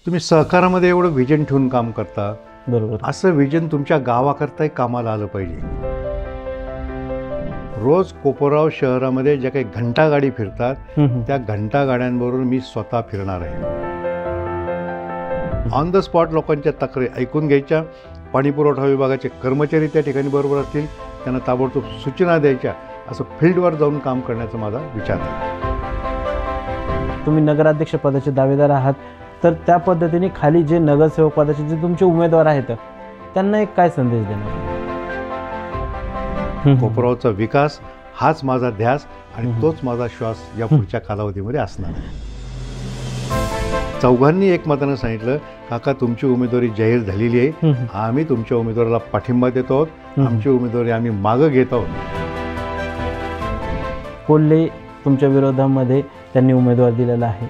तुम्ही सहकारामध्ये एवढं विजन ठेवून काम करता, बरोबर. असं विजन तुमच्या गावाकरताही कामाला आलं पाहिजे. रोज कोपरगाव शहरामध्ये ज्या काही घंटागाडी फिरतात त्या घंटागाड्यांबरोबर मी स्वतः फिरणार आहे. ऑन द स्पॉट लोकांच्या तक्रारी ऐकून घ्यायच्या, पाणीपुरवठा विभागाचे कर्मचारी त्या ठिकाणी बरोबर असतील, त्यांना ताबडतोब सूचना द्यायच्या, असं फील्डवर जाऊन काम करण्याचा माझा विचार आहे. तुम्ही नगराध्यक्ष पदाचे दावेदार आहात, तर त्या पद्धतीने खाली जे नगरसेवक पदाचे जे तुमचे उमेदवार आहेत त्यांना एक काय संदेश देणार? कोपरगावचा विकास हाच माझा ध्यास आणि तोच माझा श्वास या पुढच्या कालावधीमध्ये असणार आहे. चौघांनी एकमतानं सांगितलं, काका तुमची उमेदवारी जाहीर झालेली आहे, आम्ही तुमच्या उमेदवाराला पाठिंबा देतो आहोत, आमची उमेदवारी आम्ही मागं घेत आहोत. कोल्हे तुमच्या विरोधामध्ये त्यांनी उमेदवार दिलेला आहे,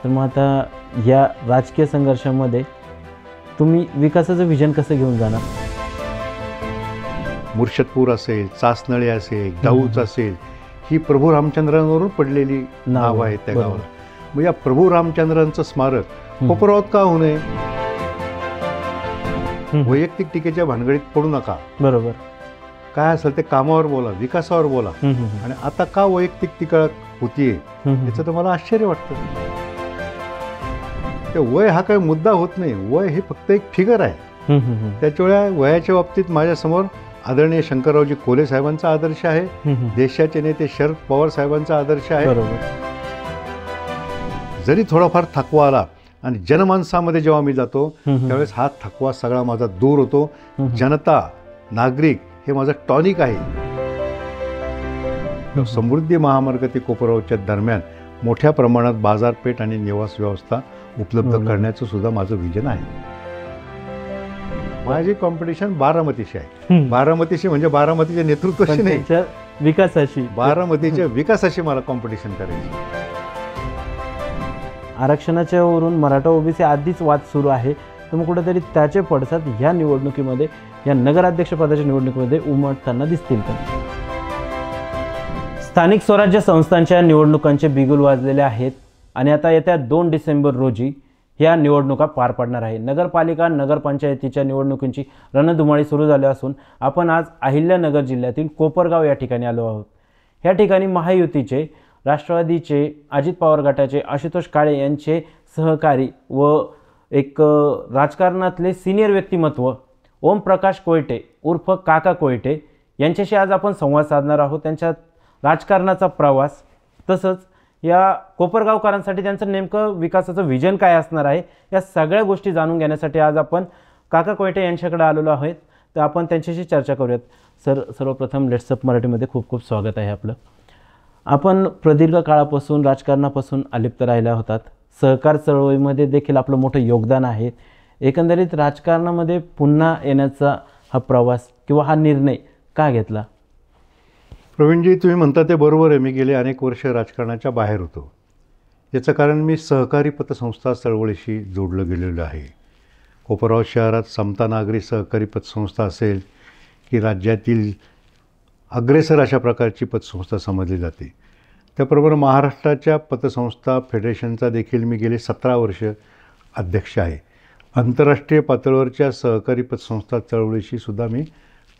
तर मग आता या राजकीय संघर्षामध्ये तुम्ही विकासाचं विजन कसं घेऊन जाणार? मुर्शदपूर असेल, चासनळी असेल, दाऊच असेल, ही प्रभू रामचंद्रांवरून पडलेली नाव आहेत त्या गावाला. मग या प्रभू रामचंद्रांचं स्मारक कोपरगावात का होऊ नये? वैयक्तिक टीकेच्या भानगडीत पडू नका. बरोबर. काय असेल ते कामावर बोला, विकासावर बोला. आणि आता का वैयक्तिक टीका होतीये याचं तर मला आश्चर्य वाटतं. ते वय हा काही मुद्दा होत नाही, वय हे फक्त एक फिगर आहे. त्याच्यामुळे वयाच्या बाबतीत माझ्यासमोर आदरणीय शंकररावजी कोल्हे साहेबांचा आदर्श आहे, देशाचे नेते शरद पवार साहेबांचा आदर्श आहे. जरी थोडाफार थकवा आला आणि जनमानसामध्ये जेव्हा मी जातो त्यावेळेस हा थकवा सगळा माझा दूर होतो. जनता, नागरिक हे माझं टॉनिक आहे. समृद्धी महामार्ग ते कोपरगावच्या दरम्यान मोठ्या प्रमाणात बाजारपेठ आणि निवास व्यवस्था उपलब्ध करण्याचं सुद्धा माझं विजन आहे. माझी कॉम्पिटिशन बारामतीशी आहे. बारामतीशी म्हणजे बारामतीच्या नेतृत्वाशी नाही, विकासाशी, बारामतीच्या विकासाशी मला कॉम्पिटिशन करायची. आरक्षणाच्या वरून मराठा ओबीसी आधीच वाद सुरू आहे, तर मग कुठेतरी त्याचे पडसाद ह्या निवडणुकीमध्ये, या नगराध्यक्ष पदाच्या निवडणुकीमध्ये उमटताना दिसतील का? स्थानिक स्वराज्य संस्थांच्या निवडणुकांचे बिगुल वाजलेले आहेत आणि आता येत्या 2 डिसेंबर रोजी ह्या निवडणुका पार पडणार आहे. नगरपालिका, नगरपंचायतीच्या निवडणुकींची रणधुमाळी सुरू झाली असून आपण आज अहिल्यानगर जिल्ह्यातील कोपरगाव या ठिकाणी आलो आहोत. ह्या ठिकाणी महायुतीचे, राष्ट्रवादीचे, अजित पवार गटाचे आशुतोष काळे यांचे सहकारी व एक राजकारणातले सिनियर व्यक्तिमत्व ओमप्रकाश कोयटे उर्फ काका कोयटे यांच्याशी आज आपण संवाद साधणार आहोत. त्यांच्या राजकारणाचा प्रवास, तसंच या कोपरगावकरांसाठी त्यांचं नेमकं विकासाचं विजन काय असणार आहे, या सगळ्या गोष्टी जाणून घेण्यासाठी आज आपण काका कोयटे यांच्याकडे आलेलो आहोत. तर आपण त्यांच्याशी चर्चा करूयात. सर, सर्वप्रथम लेट्स अप मराठीमध्ये खूप खूप स्वागत आहे आपलं. आपण प्रदीर्घ काळापासून राजकारणापासून अलिप्त राहिला होतात. सहकार चळवळीमध्ये देखील आपलं मोठं योगदान आहे. एकंदरीत राजकारणामध्ये पुन्हा येण्याचा हा प्रवास किंवा हा निर्णय का घेतला? प्रवीणजी, तुम्ही म्हणता ते बरोबर आहे. मी गेले अनेक वर्ष राजकारणाच्या बाहेर होतो. याचं कारण मी सहकारी पतसंस्था चळवळीशी जोडलं गेलेलं आहे. कोपरगाव शहरात समता नागरी सहकारी पतसंस्था असेल की राज्यातील अग्रेसर अशा प्रकारची पतसंस्था समजली जाते. त्याबरोबर महाराष्ट्राच्या पतसंस्था फेडरेशनचा देखील मी गेले 17 वर्ष अध्यक्ष आहे. आंतरराष्ट्रीय पातळीवरच्या सहकारी पतसंस्था चळवळीशी सुद्धा मी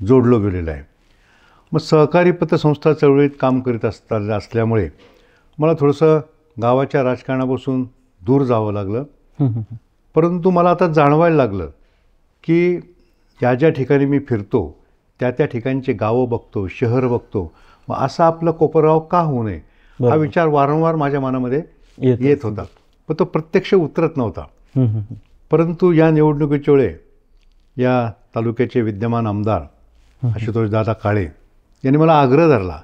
जोडलो गेलेलो आहे. मग सहकारी पतसंस्था चळवळीत काम करीत असल्यामुळे मला थोडंसं गावाच्या राजकारणापासून दूर जावं लागलं. परंतु मला आता जाणवायला लागलं की ज्या ठिकाणी मी फिरतो त्या ठिकाणचे गावं बघतो, शहर बघतो, मग असं आपलं कोपरगाव का होऊ नये हा विचार वारंवार माझ्या मनामध्ये येत होता, पण तो प्रत्यक्ष उतरत नव्हता. परंतु या निवडणुकीच्या वेळे या तालुक्याचे विद्यमान आमदार आशुतोष दादा काळे यांनी मला आग्रह धरला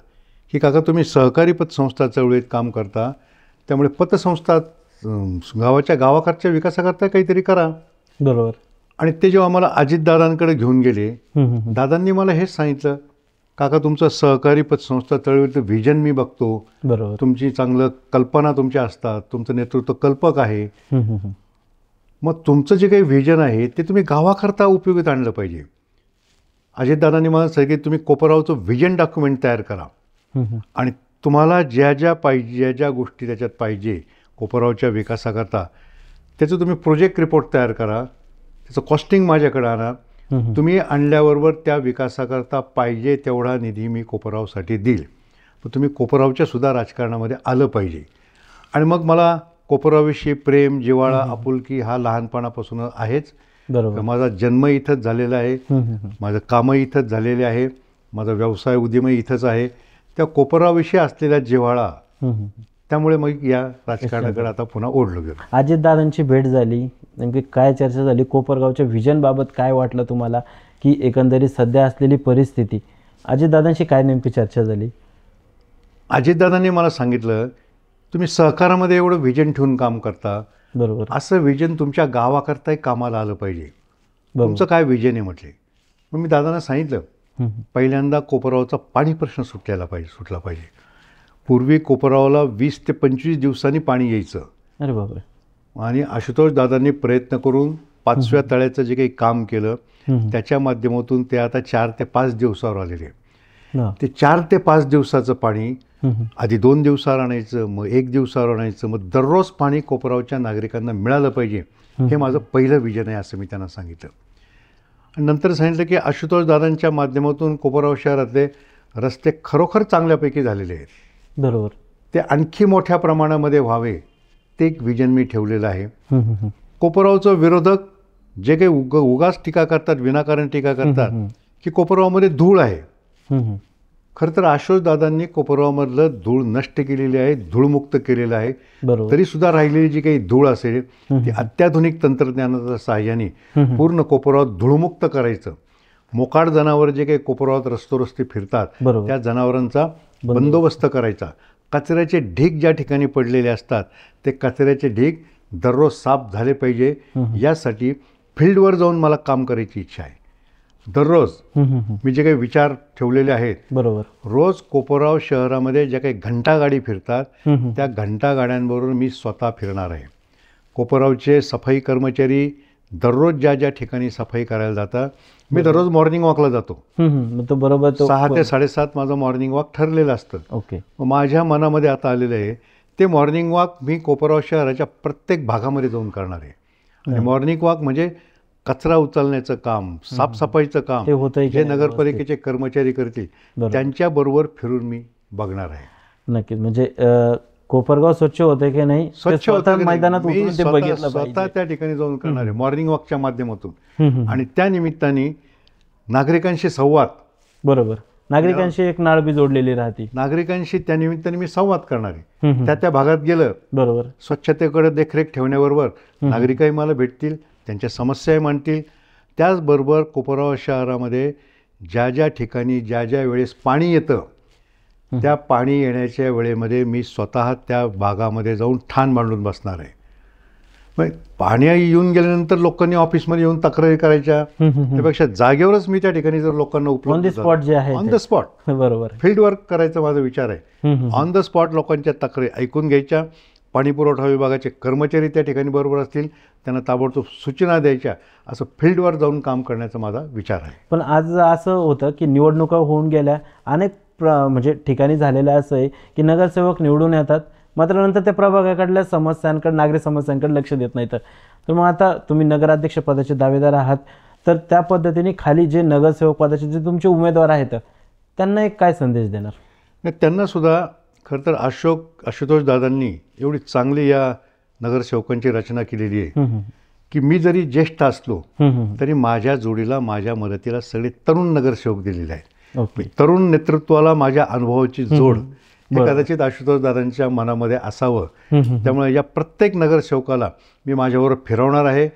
की काका, तुम्ही सहकारी पतसंस्था चळवळीत काम करता, त्यामुळे पतसंस्था गावाकडच्या विकासाकरता काहीतरी करा. बरोबर. आणि ते जेव्हा मला अजितदादांकडे घेऊन गेले, दादांनी मला हेच सांगितलं, काका तुमचं सहकारी पतसंस्था चळवळीचं व्हिजन मी बघतो, बरोबर, तुमची चांगलं कल्पना तुमच्या असतात, तुमचं नेतृत्व कल्पक आहे, मग तुमचं जे काही व्हिजन आहे ते तुम्ही गावाकरता उपयोगात आणलं पाहिजे. अजितदादांनी मला सांगितलं की तुम्ही कोपरगावचं व्हिजन डॉक्युमेंट तयार करा आणि तुम्हाला ज्या ज्या गोष्टी त्याच्यात पाहिजे कोपरगावच्या विकासाकरता त्याचं तुम्ही प्रोजेक्ट रिपोर्ट तयार करा, त्याचं कॉस्टिंग माझ्याकडे आणा. तुम्ही आणल्याबरोबर त्या विकासाकरता पाहिजे तेवढा निधी मी कोपरगावसाठी देईल, पण तुम्ही कोपरगावच्या सुद्धा राजकारणामध्ये आलं पाहिजे. आणि मग मला कोपरगावविषयी प्रेम, जिव्हाळा, आपुलकी हा लहानपणापासून आहेच. बरोबर. माझा जन्म इथंच झालेला आहे, माझं कामं इथंच झालेले आहे, माझा व्यवसाय उद्यमही इथंच आहे. त्या कोपरगावविषयी असलेला जिव्हाळा, त्यामुळे मग या राजकारणाकडे आता पुन्हा ओढलो गेलो. अजितदादांची भेट झाली, नेमकी काय चर्चा झाली, कोपरगावच्या व्हिजनबाबत काय वाटलं तुम्हाला, की एकंदरीत सध्या असलेली परिस्थिती, अजितदादांशी काय नेमकी चर्चा झाली? अजितदादांनी मला सांगितलं, तुम्ही सहकारामध्ये एवढं व्हिजन ठेवून काम करता, बरोबर, असं व्हिजन तुमच्या गावाकरताही कामाला आलं पाहिजे. तुमचं काय व्हिजन आहे म्हटले. मग मी दादांना सांगितलं, पहिल्यांदा कोपरगावचा पाणी प्रश्न सुटला पाहिजे. पूर्वी कोपरगावला 20 ते 25 दिवसांनी पाणी यायचं. अरे बाबा. आणि आशुतोष दादांनी प्रयत्न करून 5व्या तळ्याचं जे काही काम केलं, त्याच्या माध्यमातून ते आता 4 ते 5 दिवसावर आलेले. ते 4 ते 5 दिवसाचं पाणी आधी 2 दिवसावर आणायचं, मग 1 दिवसावर आणायचं, मग दररोज पाणी कोपरगावच्या नागरिकांना मिळालं पाहिजे, हे माझं पहिलं विजन आहे असं मी त्यांना सांगितलं. आणि नंतर सांगितलं की आशुतोष दादांच्या माध्यमातून कोपरगाव शहरातले रस्ते खरोखर चांगल्यापैकी झालेले आहेत. बरोबर. ते आणखी मोठ्या प्रमाणामध्ये व्हावे, ते एक विजन मी ठेवलेलं आहे. कोपरगावचं विरोधक जे काही उगाच टीका करतात, विनाकारण टीका करतात की कोपरगावमध्ये धूळ आहे. खरं तर आशुतोष दादांनी कोपरगावमधलं धूळ नष्ट केलेली आहे, धूळमुक्त केलेलं आहे. तरी सुद्धा राहिलेली जी काही धूळ असेल ती अत्याधुनिक तंत्रज्ञानाच्या सहाय्याने पूर्ण कोपरगावात धूळमुक्त करायचं. मोकाट जनावर जे काही कोपरगावात रस्तोरस्ते फिरतात, त्या जनावरांचा बंदोबस्त करायचा. कचऱ्याचे ढीग ज्या ठिकाणी पडलेले असतात, ते कचऱ्याचे ढीग दररोज साफ झाले पाहिजे, यासाठी फील्डवर जाऊन मला काम करायची इच्छा आहे. दररोज मी जे काही विचार ठेवलेले आहेत, बरोबर, रोज कोपरगाव शहरामध्ये ज्या काही घंटागाडी फिरतात, त्या घंटागाड्यांबरोबर मी स्वतः फिरणार आहे. कोपरगावचे सफाई कर्मचारी दररोज ज्या ज्या ठिकाणी सफाई करायला जातात, मी दररोज मॉर्निंग वॉकला जातो. तो बरोबर, 6 ते 7:30 माझं मॉर्निंग वॉक ठरलेलं असतं. ओके. माझ्या मनामध्ये आता आलेलं आहे, ते मॉर्निंग वॉक मी कोपरगाव शहराच्या प्रत्येक भागामध्ये जाऊन करणार आहे. आणि मॉर्निंग वॉक म्हणजे कचरा उचलण्याचं काम, साफसफाईचं काम जे नगरपालिकेचे कर्मचारी करतील, त्यांच्याबरोबर फिरून मी बघणार आहे. नक्कीच. म्हणजे कोपरगाव स्वच्छ होते की नाही, स्वच्छ होतं मैदानात स्वतः त्या ठिकाणी जाऊन करणार आहे मॉर्निंग वॉकच्या माध्यमातून. आणि त्या निमित्ताने नागरिकांशी संवाद, बरोबर, नागरिकांशी एक नाळ बी जोडलेली राहते. नागरिकांशी त्या निमित्ताने मी संवाद करणार आहे. त्या भागात गेलं, बरोबर, स्वच्छतेकडे देखरेख ठेवण्याबरोबर नागरिकही मला भेटतील, त्यांच्या समस्याही मांडतील. त्याचबरोबर कोपरगाव शहरामध्ये ज्या ज्या ठिकाणी ज्या ज्या वेळेस पाणी येतं, त्या पाणी येण्याच्या वेळेमध्ये मी स्वतः त्या भागामध्ये जाऊन ठाण मांडून बसणार आहे. मग पाणी येऊन गेल्यानंतर लोकांनी ऑफिसमध्ये येऊन तक्रारी करायच्या, त्यापेक्षा जागेवरच मी त्या ठिकाणी जर लोकांना ऑन द स्पॉट जे आहे, ऑन द स्पॉट, बरोबर, फील्ड वर्क करायचा माझा विचार आहे. ऑन द स्पॉट लोकांच्या तक्रारी ऐकून घ्यायच्या, पाणी पुरवठा विभागाचे कर्मचारी त्या ठिकाणी बरोबर असतील, त्यांना ताबडतोब सूचना द्यायच्या, असं फील्डवर जाऊन काम करण्याचा माझा विचार आहे. पण आज असं होतं की निवडणुका होऊन गेल्या, अनेक म्हणजे ठिकाणी झालेलं असं आहे की नगरसेवक निवडून येतात, मात्र नंतर त्या प्रभागाकडल्या समस्यांकडे, नागरिक समस्यांकडे लक्ष देत नाहीत. तर मग आता तुम्ही नगराध्यक्ष पदाचे दावेदार आहात, तर त्या पद्धतीने खाली जे नगरसेवक पदाचे जे तुमचे उमेदवार आहेत, त्यांना एक काय संदेश देणार? नाही, त्यांनासुद्धा खरं तर आशुतोष दादांनी एवढी चांगली या नगरसेवकांची रचना केलेली आहे की मी जरी ज्येष्ठ असलो तरी माझ्या जोडीला, माझ्या मदतीला सगळे तरुण नगरसेवक दिलेले आहेत. तरुण नेतृत्वाला माझ्या अनुभवाची जोड हे कदाचित आशुतोष दादांच्या मनामध्ये असावं. त्यामुळे या प्रत्येक नगरसेवकाला मी माझ्याबरोबर फिरवणार आहे.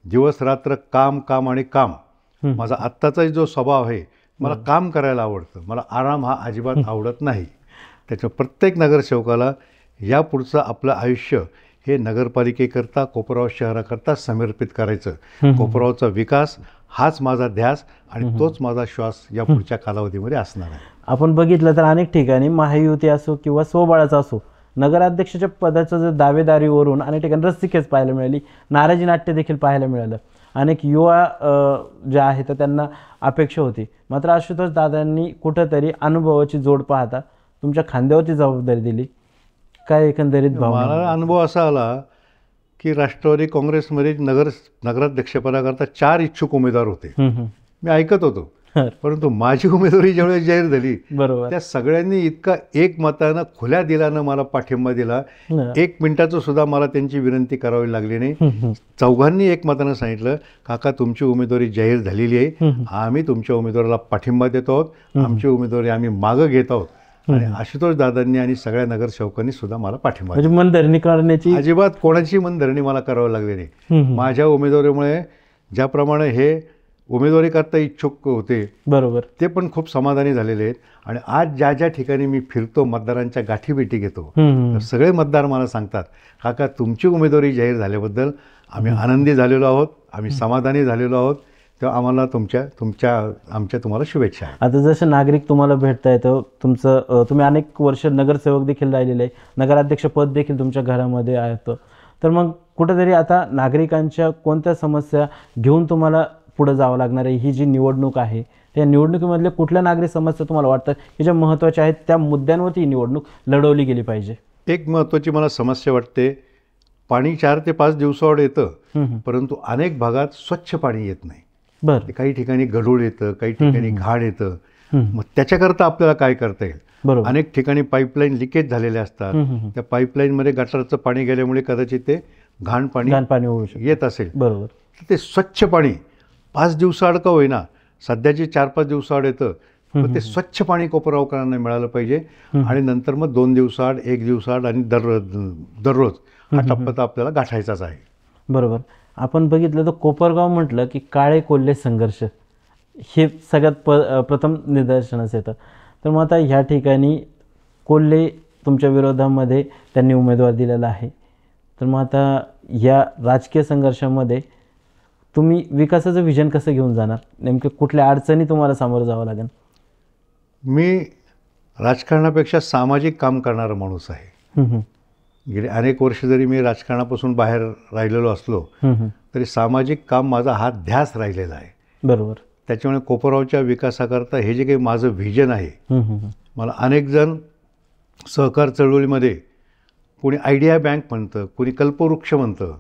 दिवस रात्र काम, काम आणि काम. माझा आत्ताचा जो स्वभाव आहे, मला काम करायला आवडतं, मला आराम हा अजिबात आवडत नाही. त्याच्या प्रत्येक नगरसेवकाला यापुढचं आपलं आयुष्य हे नगरपालिकेकरता, कोपरगाव शहराकरता समर्पित करायचं. कोपरगावचा विकास हाच माझा ध्यास आणि तोच माझा श्वास या पुढच्या कालावधीमध्ये असणार आहे. आपण बघितलं तर अनेक ठिकाणी महायुती असो किंवा स्वबळाचा असो, नगराध्यक्षाच्या पदाचं जर दावेदारीवरून अनेक ठिकाणी रस्सीखेच पाहायला मिळाली, नाराजी नाट्य देखील पाहायला मिळालं. अनेक युवा जे आहेत त्यांना अपेक्षा होती, मात्र आशुतोष दादांनी कुठंतरी अनुभवाची जोड पाहता तुमच्या खांद्यावरची जबाबदारी दिली. काय एकंदरीत मला अनुभव असा आला की राष्ट्रवादी काँग्रेसमध्ये नगराध्यक्षपदाकरता 4 इच्छुक उमेदवार होते. मी ऐकत होतो, परंतु माझी उमेदवारी ज्यावेळेस जाहीर झाली बरोबर. त्या सगळ्यांनी इतका एकमतानं खुल्या दिलानं मला पाठिंबा दिला. 1 मिनिटाचं सुद्धा मला त्यांची विनंती करावी लागली नाही. चौघांनी एकमतानं सांगितलं, काका तुमची उमेदवारी जाहीर झालेली आहे, आम्ही तुमच्या उमेदवाराला पाठिंबा देतो आहोत, आमची उमेदवारी आम्ही मागं घेत आहोत. आणि आशुतोष दादांनी आणि सगळ्या नगरसेवकांनी सुद्धा मला पाठिंबा दिला. म्हणजे मनधरणी करण्याची अजिबात कोणाची मनधरणी मला करावी लागली नाही. माझ्या उमेदवारीमुळे ज्याप्रमाणे हे उमेदवारी करता इच्छुक होते बरोबर ते पण खूप समाधानी झालेले आहेत. आणि आज ज्या ज्या ठिकाणी मी फिरतो, मतदारांच्या गाठीभेटी घेतो, तर सगळे मतदार मला सांगतात, काका तुमची उमेदवारी जाहीर झाल्याबद्दल आम्ही आनंदी झालेलो आहोत, आम्ही समाधानी झालेलो आहोत, तेव्हा आम्हाला आमच्या तुम्हाला शुभेच्छा आहे. आता जसं नागरिक तुम्हाला भेटता येतं, तुम्ही अनेक वर्ष नगरसेवक देखील राहिलेले आहे, नगराध्यक्ष पद देखील तुमच्या घरामध्ये आहे, तर मग कुठेतरी आता नागरिकांच्या कोणत्या समस्या घेऊन तुम्हाला पुढे जावं लागणार आहे? ही जी निवडणूक आहे त्या निवडणुकीमधल्या कुठल्या नागरिक समस्या तुम्हाला वाटतात की ज्या महत्त्वाच्या आहेत, त्या मुद्द्यांवरती ही निवडणूक लढवली गेली पाहिजे? एक महत्त्वाची मला समस्या वाटते, पाणी 4 ते 5 दिवसाआड येतं, परंतु अनेक भागात स्वच्छ पाणी येत नाही. बरं. काही ठिकाणी गढूळ येतं, काही ठिकाणी घाण येतं. मग त्याच्याकरता आपल्याला काय करता येईल? बरोबर. अनेक ठिकाणी पाईपलाईन लिकेज झालेल्या असतात. त्या पाईपलाईनमध्ये गटाराचं पाणी गेल्यामुळे कदाचित ते घाण पाणी होऊ शकतं. येत असेल. बरोबर. ते स्वच्छ पाणी 5 दिवसाआड का होईना, सध्याचे 4-5 दिवसाआड येतं, पण ते स्वच्छ पाणी कोपरगावकरांना मिळालं पाहिजे. आणि नंतर मग 2 दिवसाआड, 1 दिवसाआड आणि दररोज हा टप्पा तर आपल्याला गाठायचाच आहे. बरोबर. आपण बघितलं तर कोपरगाव म्हटलं की काळे कोल्हे संघर्ष हे सगळ्यात प्रथम निदर्शनास येतं. तर मग आता ह्या ठिकाणी कोल्हे तुमच्या विरोधामध्ये त्यांनी उमेदवार दिलेला आहे, तर मग आता या राजकीय संघर्षामध्ये तुम्ही विकासाचं व्हिजन कसं घेऊन जाणार? नेमके कुठल्या अडचणी तुम्हाला सामोरं जावं लागेल? मी राजकारणापेक्षा सामाजिक काम करणारा माणूस आहे. गेले अनेक वर्ष जरी मी राजकारणापासून बाहेर राहिलेलो असलो तरी सामाजिक काम माझा हा ध्यास राहिलेला आहे. बरोबर. त्याच्यामुळे कोपरगावच्या विकासाकरता हे जे काही माझं व्हिजन आहे, मला अनेक जण सहकार चळवळीमध्ये कोणी आयडिया बँक म्हणतं, कोणी कल्पवृक्ष म्हणतं,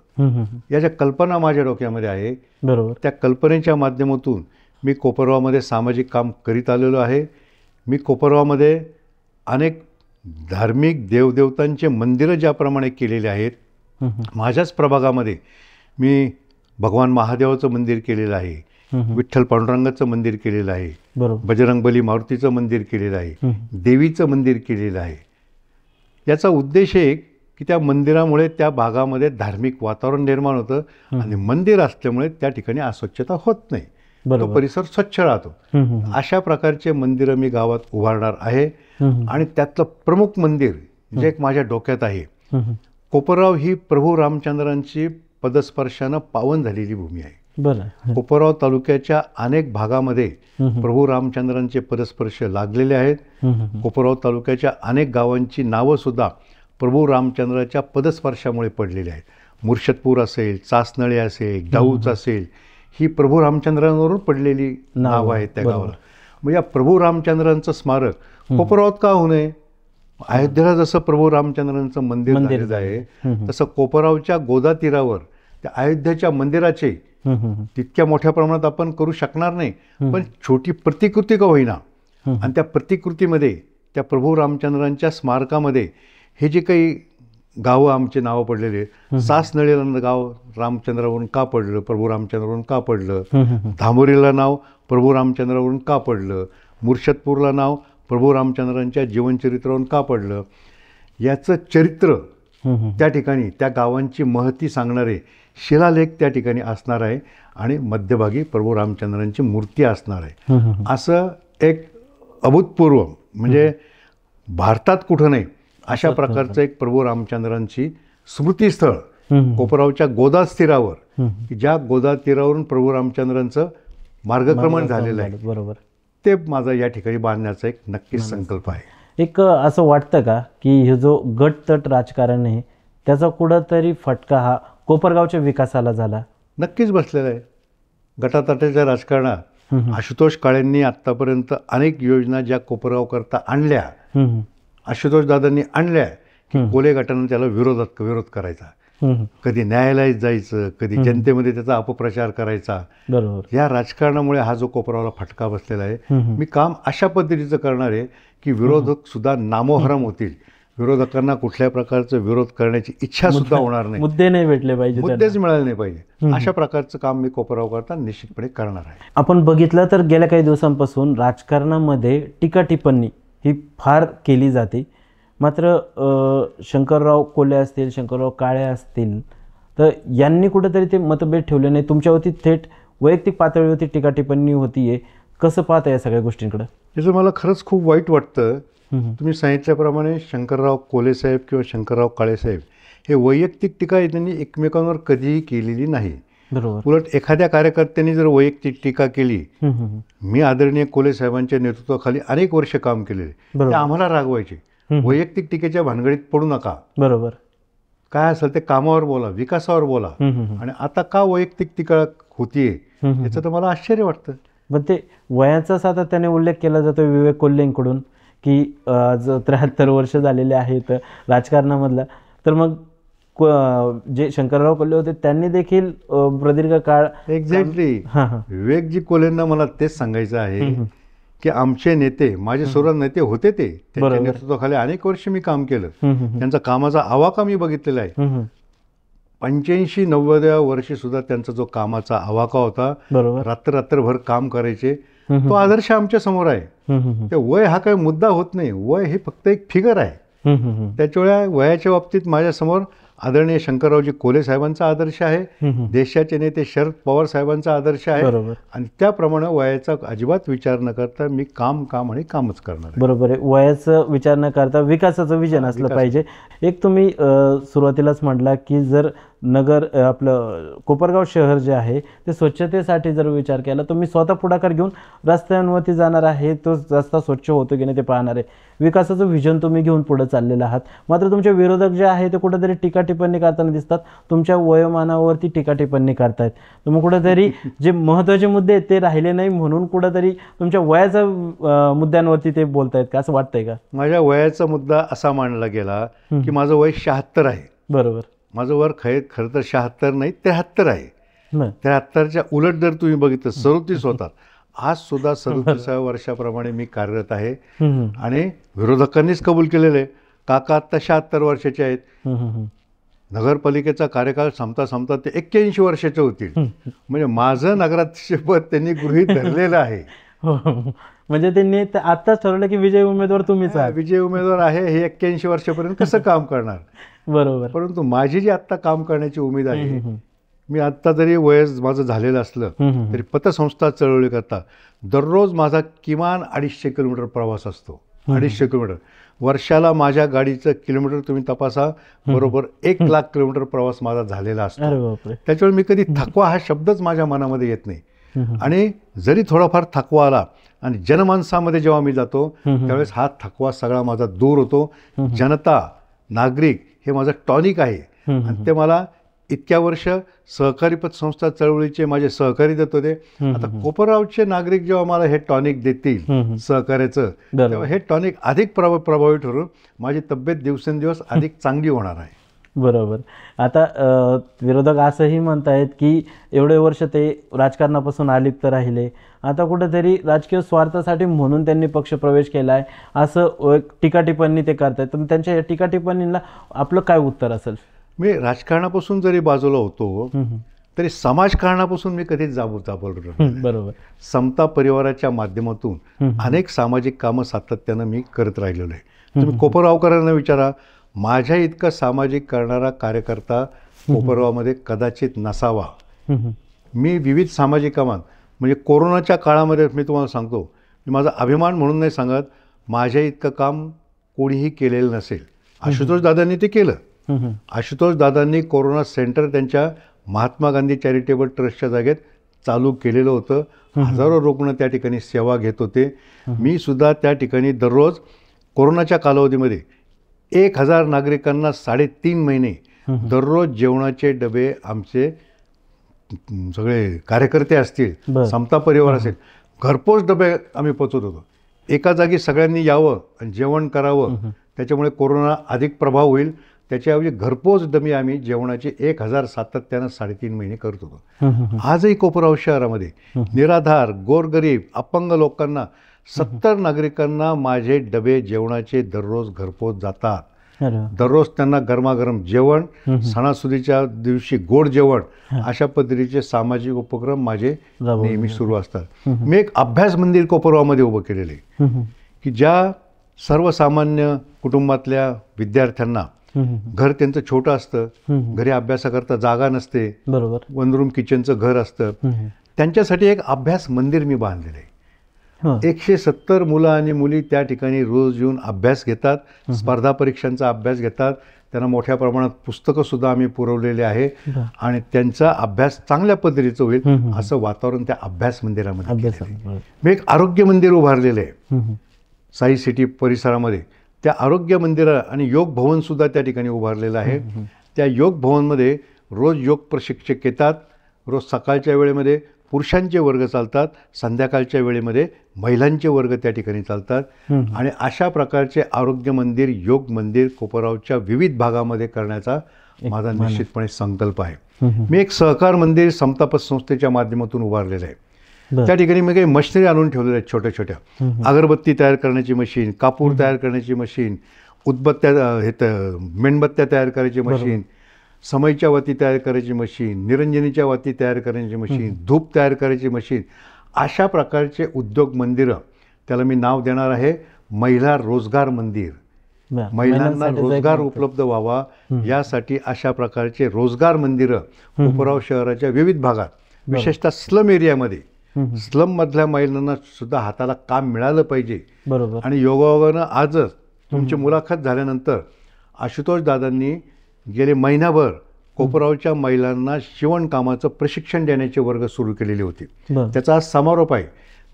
या ज्या कल्पना माझ्या डोक्यामध्ये आहे, बरोबर, त्या कल्पनेच्या माध्यमातून मी कोपरगावमध्ये सामाजिक काम करीत आलेलो आहे. मी कोपरगावमध्ये अनेक धार्मिक देवदेवतांचे मंदिरं ज्याप्रमाणे केलेले आहेत, माझ्याच प्रभागामध्ये मी भगवान महादेवाचं मंदिर केलेलं आहे, विठ्ठल पांडुरंगाचं मंदिर केलेलं आहे, बरोबर, बजरंगबली मारुतीचं मंदिर केलेलं आहे, देवीचं मंदिर केलेलं आहे. याचा उद्देश एक की त्या मंदिरामुळे त्या भागामध्ये धार्मिक वातावरण निर्माण होतं आणि मंदिर असल्यामुळे त्या ठिकाणी अस्वच्छता होत नाही, तो परिसर स्वच्छ राहतो. अशा प्रकारचे मंदिरं मी गावात उभारणार आहे. आणि त्यातलं प्रमुख मंदिर जे एक माझ्या डोक्यात आहे, कोपरगाव ही प्रभू रामचंद्रांची पदस्पर्शानं पावन झालेली भूमी आहे. कोपरगाव तालुक्याच्या अनेक भागामध्ये प्रभू रामचंद्रांचे पदस्पर्श लागलेले आहेत. कोपरगाव तालुक्याच्या अनेक गावांची नावं सुद्धा प्रभू रामचंद्राच्या पदस्पर्शामुळे पडलेली आहेत. मुर्शदपूर असेल, चासनळे असेल, दाऊच असेल, ही प्रभू रामचंद्रांवरून पडलेली नावं आहेत त्या गावाला. मग या प्रभू रामचंद्रांचं स्मारक कोपरगावात का होऊ नये? अयोध्येला जसं प्रभू रामचंद्रांचं मंदिर आहे, तसं कोपरगावच्या गोदा तीरावर त्या अयोध्येच्या मंदिराचे तितक्या मोठ्या प्रमाणात आपण करू शकणार नाही, पण छोटी प्रतिकृती का होईना, आणि त्या प्रतिकृतीमध्ये त्या प्रभू रामचंद्रांच्या स्मारकामध्ये हे जे काही गावं आमचे नावं पडलेले, सासनळीला गाव रामचंद्रावरून का पडलं, प्रभू रामचंद्रावरून का पडलं, धामोरीला नाव प्रभू रामचंद्रावरून का पडलं, मुर्शदपूरला नाव प्रभू रामचंद्रांच्या जीवनचरित्रावरून का पडलं, याचं चरित्र त्या ठिकाणी त्या गावांची महती सांगणारे शिलालेख त्या ठिकाणी असणार आहे आणि मध्यभागी प्रभू रामचंद्रांची मूर्ती असणार आहे. असं एक अभूतपूर्व म्हणजे भारतात कुठं नाही अशा प्रकारचं एक प्रभू रामचंद्रांची स्मृतीस्थळ कोपरगावच्या गोदा तीरावर, की ज्या गोदा तीरावरून प्रभू रामचंद्रांचं मार्गक्रमण झालेलं आहे, बरोबर, ते माझा या ठिकाणी बांधण्याचा एक नक्कीच संकल्प आहे. एक असं वाटतं का की हे जो गटतट राजकारण आहे त्याचा कुठंतरी फटका हा कोपरगावच्या विकासाला झाला? नक्कीच बसलेला आहे. गटातटाच्या राजकारणात आशुतोष काळेंनी आत्तापर्यंत अनेक योजना ज्या कोपरगावकरता आणल्या, आशुतोष दादांनी आणल्या, की कोले गटानं त्याला विरोध करायचा. कधी न्यायालयात जायचं, कधी जनतेमध्ये त्याचा अपप्रचार करायचा. बरोबर. या राजकारणामुळे हा जो कोपरावाला फटका बसलेला आहे. मी काम अशा पद्धतीचं करणार आहे की विरोधक सुद्धा नामोहरम होतील. विरोधकांना कुठल्या प्रकारचं विरोध करण्याची इच्छा सुद्धा होणार नाही. मुद्दे नाही भेटले पाहिजे, मुद्देच मिळाले नाही पाहिजे. अशा प्रकारचं काम मी कोपराव करता निश्चितपणे करणार आहे. आपण बघितलं तर गेल्या काही दिवसांपासून राजकारणामध्ये टीका टिप्पणी ही फार केली जाते. मात्र शंकरराव कोल्हे असतील, शंकरराव काळे असतील, तर यांनी कुठेतरी ते मतभेद ठेवले नाही. तुमच्यावरती थेट वैयक्तिक पातळीवरती टीका टिप्पणी होतीये. कसं पाहता या सगळ्या गोष्टींकडे? याचं मला खरंच खूप वाईट वाटतं. तुम्ही सांगितल्याप्रमाणे शंकरराव कोल्हे साहेब किंवा शंकरराव काळे साहेब हे वैयक्तिक टीका त्यांनी एकमेकांवर कधीही केलेली नाही. बरोबर. उलट एखाद्या कार्यकर्त्यांनी जर वैयक्तिक टीका केली, मी आदरणीय कोल्हे साहेबांच्या नेतृत्वाखाली अनेक वर्ष काम केलेले, ते आम्हाला रागवायचे. वैयक्तिक टीकेच्या भानगडीत पडू नका. बरोबर. काय असेल ते कामावर बोला, विकासावर बोला. आणि आता का वैयक्तिक टीका होतीये याचं तर मला आश्चर्य वाटतं. पण ते वयाचा सातत्याने उल्लेख केला जातो विवेक कोल्हेंकडून की आज 73 वर्ष झालेले आहेत राजकारणामधला. तर मग जे शंकरराव कोल्हे होते त्यांनी देखील प्रदीर्घ काळ एक्झॅक्टली विवेकजी कोल्हेंना मला तेच सांगायचं आहे की आमचे नेते, माझे सर्व नेते होते ते, त्यांच्या नेतृत्वाखाली अनेक वर्ष मी काम केलं. त्यांचा कामाचा आवाका मी बघितलेला आहे. 85-90व्या वर्षी सुद्धा त्यांचा जो कामाचा आवाका होता, रात्रभर काम करायचे, तो आदर्श आमच्या समोर आहे. ते वय हा काही मुद्दा होत नाही. वय हे फक्त एक फिगर आहे. त्याच्यामुळे वयाच्या बाबतीत माझ्यासमोर आदरणीय शंकररावजी कोल्हे साहेबांचा आदर्श आहे, देशाचे नेते शरद पवार साहेबांचा आदर्श आहे. आणि त्याप्रमाणे वयाचा अजिबात विचार न करता मी काम आणि कामच करणार. बरोबर आहे. वयाचा विचार न करता विकासाचं विजन असलं पाहिजे. एक तुम्ही सुरुवातीलाच म्हटला की जर नगर आपलं कोपरगाव शहर जे आहे ते स्वच्छतेसाठी जर विचार केला तर मी स्वतः पुढाकार घेऊन रस्त्यांवरती जाणार आहे, तो रस्ता स्वच्छ होतो की नाही ते पाहणार आहे. विकासाचं व्हिजन तुम्ही घेऊन पुढे चाललेलं आहात. मात्र तुमचे विरोधक जे आहे ते कुठेतरी टीका टिप्पणी करताना दिसतात, तुमच्या वयोमानावरती टीका टिप्पणी करतायत. तर मग कुठेतरी जे महत्त्वाचे मुद्दे आहेत ते राहिले नाही म्हणून कुठेतरी तुमच्या वयाच्या मुद्द्यांवरती ते बोलतायत का, असं वाटतंय का? माझ्या वयाचा मुद्दा असा मांडला गेला की माझं वय 76 आहे. बरोबर. माझं वर खरं तर 76 नाही 73 आहे. 73च्या उलट जर तुम्ही बघितलं 37 होतात. आज सुद्धा 37व्या वर्षाप्रमाणे मी कार्यरत आहे. आणि विरोधकांनीच कबूल केलेलं आहे, काका आत्ता 76 वर्षाचे आहेत. नगरपालिकेचा कार्यकाळ संपता ते 81 वर्षाचे होतील. म्हणजे माझं नगराध्यक्षपद त्यांनी गृहीत धरलेलं आहे. म्हणजे त्यांनी आत्ताच ठरवलं की विजय उमेदवार तुम्हीच आहात. विजय उमेदवार आहे. हे 81 वर्षापर्यंत कसं काम करणार? बरोबर. परंतु माझी जी आत्ता काम करण्याची उमेद आहे, मी आत्ता जरी वय माझं झालेलं असलं तरी पतसंस्था चळवळी करता दररोज माझा किमान 250 किलोमीटर प्रवास असतो. 250 किलोमीटर वर्षाला माझ्या गाडीचं किलोमीटर तुम्ही तपासा, बरोबर 1 लाख किलोमीटर प्रवास माझा झालेला असतो. त्याच्यामुळे मी कधी थकवा हा शब्दच माझ्या मनामध्ये येत नाही. आणि जरी थोडाफार थकवा आला आणि जनमानसामध्ये जेव्हा मी जातो त्यावेळेस हा थकवा सगळा माझा दूर होतो. जनता, नागरिक हे माझं टॉनिक आहे. आणि ते मला इतक्या वर्ष सहकारी पतसंस्था चळवळीचे माझे सहकारी देत होते. आता कोपरगावचे नागरिक जेव्हा मला हे टॉनिक देतील सहकार्याचं, तेव्हा हे टॉनिक अधिक प्रभावी ठरून माझी तब्येत दिवसेंदिवस अधिक चांगली होणार आहे. बरोबर. आता विरोधक असंही म्हणतायत की एवढे वर्ष ते राजकारणापासून अलिप्त राहिले, आता कुठेतरी राजकीय स्वार्थासाठी म्हणून त्यांनी पक्षप्रवेश केला आहे असं टीका टिप्पणी ते करतायत. तर त्यांच्या या टीका टिप्पणींना आपलं काय उत्तर असेल? मी राजकारणापासून जरी बाजूला होतो तरी समाजकारणापासून मी कधीच जाबोलो. बरोबर. समता परिवाराच्या माध्यमातून अनेक सामाजिक कामं सातत्यानं मी करत राहिलेलो आहे. तुम्ही कोपरगावकरांना विचारा, माझ्या इतका सामाजिक करणारा कार्यकर्ता कोपरगावमध्ये कदाचित नसावा. मी विविध सामाजिक कामात म्हणजे कोरोनाच्या काळामध्ये मी तुम्हाला सांगतो, मी माझा अभिमान म्हणून नाही सांगत, माझ्या इतकं काम कोणीही केलेलं नसेल. आशुतोष दादांनी ते केलं. आशुतोष दादांनी कोरोना सेंटर त्यांच्या महात्मा गांधी चॅरिटेबल ट्रस्टच्या जागेत चालू केलेलं होतं. हजारो रुग्ण त्या ठिकाणी सेवा घेत होते. मी सुद्धा त्या ठिकाणी दररोज कोरोनाच्या कालावधीमध्ये 1000 नागरिकांना 3.5 महिने दररोज जेवणाचे डबे आमचे सगळे कार्यकर्ते असतील, समता परिवार असेल, घरपोच डबे आम्ही पोचवत होतो. एका जागी सगळ्यांनी यावं आणि जेवण करावं, त्याच्यामुळे कोरोना अधिक प्रभाव होईल त्याच्याऐवजी घरपोच डमी आम्ही जेवणाचे 1000 सातत्यानं 3.5 महिने करत होतो. आजही कोपराव शहरामध्ये निराधार, गोरगरीब, अपंग लोकांना 70 नागरिकांना माझे डबे जेवणाचे दररोज घरपोच जातात. दररोज त्यांना गरमागरम जेवण, सणासुदीच्या दिवशी गोड जेवण, अशा पद्धतीचे सामाजिक उपक्रम माझे नेहमी सुरू असतात. मी एक अभ्यास मंदिर कोपरावामध्ये उभं केलेलं आहे की ज्या सर्वसामान्य कुटुंबातल्या विद्यार्थ्यांना घर त्यांचं छोटं असतं, घरी अभ्यासाकरता जागा नसते, बरोबर, 1 रूम किचनचं घर असतं, त्यांच्यासाठी एक अभ्यास मंदिर मी बांधलेलं आहे. 170 मुलं आणि मुली त्या ठिकाणी रोज येऊन अभ्यास घेतात, स्पर्धा परीक्षांचा अभ्यास घेतात. त्यांना मोठ्या प्रमाणात पुस्तकंसुद्धा आम्ही पुरवलेले आहे आणि त्यांचा अभ्यास चांगल्या पद्धतीचं होईल असं वातावरण त्या अभ्यास मंदिरामध्ये केलेलं आहे. मी एक आरोग्य मंदिर उभारलेलं आहे साई सिटी परिसरामध्ये. त्या आरोग्य मंदिर आणि योग भवनसुद्धा त्या ठिकाणी उभारलेलं आहे. त्या योग भवनमध्ये रोज योग प्रशिक्षक येतात. रोज सकाळच्या वेळेमध्ये पुरुषांचे वर्ग चालतात, संध्याकाळच्या वेळेमध्ये महिलांचे वर्ग त्या ठिकाणी चालतात आणि अशा प्रकारचे आरोग्य मंदिर, योग मंदिर कोपरावच्या विविध भागामध्ये करण्याचा माझा निश्चितपणे संकल्प आहे. मी एक सहकार मंदिर समता पतसंस्थेच्या माध्यमातून उभारलेलं आहे. त्या ठिकाणी मी काही मशिनरी आणून ठेवलेल्या आहेत, छोट्या छोट्या अगरबत्ती तयार करण्याची मशीन, कापूर तयार करण्याची मशीन, मेणबत्त्या तयार करायची मशीन, समईच्या वाती तयार करायची मशीन, निरंजनीच्या वाती तयार करण्याची मशीन, धूप तयार करायची मशीन, अशा प्रकारचे उद्योग मंदिरं. त्याला मी नाव देणार आहे महिला रोजगार मंदिर. महिलांना रोजगार उपलब्ध व्हावा यासाठी अशा प्रकारचे रोजगार मंदिरं कोपराव शहराच्या विविध भागात, विशेषतः स्लम एरियामध्ये, स्लममधल्या महिलांना सुद्धा हाताला काम मिळालं पाहिजे. बरोबर. आणि योगायोगानं आजच तुमची मुलाखत झाल्यानंतर आशुतोष दादांनी गेले महिनाभर कोपरावच्या महिलांना शिवणकामाचं प्रशिक्षण देण्याचे वर्ग सुरू केलेले होते. त्याचा आज समारोप आहे.